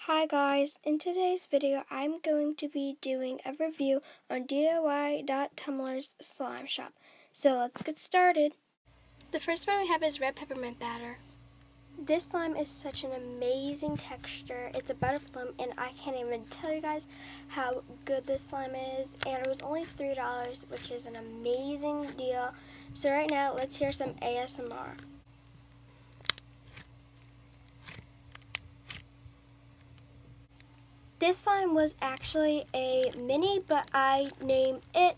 Hi guys, in today's video I'm going to be doing a review on DIY.tumblr's slime shop. So let's get started. The first one we have is red peppermint batter. This slime is such an amazing texture. It's a butterfly and I can't even tell you guys how good this slime is. And it was only $3, which is an amazing deal. So right now let's hear some ASMR. This slime was actually a mini, but I named it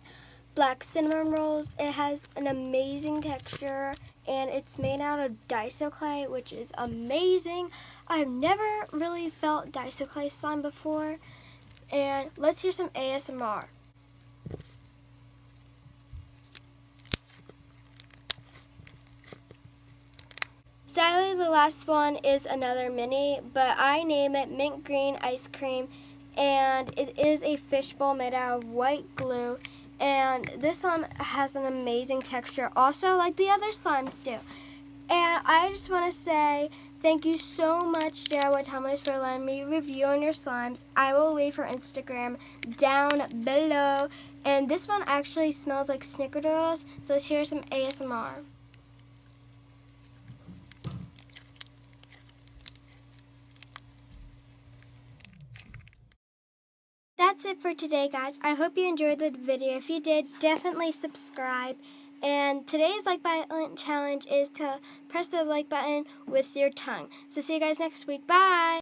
Black Cinnamon Rolls. It has an amazing texture, and it's made out of Daiso clay, which is amazing. I've never really felt Daiso clay slime before, and let's hear some ASMR. Sadly, the last one is another mini, but I name it Mint Green Ice Cream, and it is a fishbowl made out of white glue, and this slime has an amazing texture, also like the other slimes do. And I just want to say thank you so much, DIY.tumblr, for letting me review on your slimes. I will leave her Instagram down below, and this one actually smells like snickerdoodles, so let's hear some ASMR. That's it for today, guys. I hope you enjoyed the video. If you did, definitely subscribe. And today's like button challenge is to press the like button with your tongue. So see you guys next week. Bye!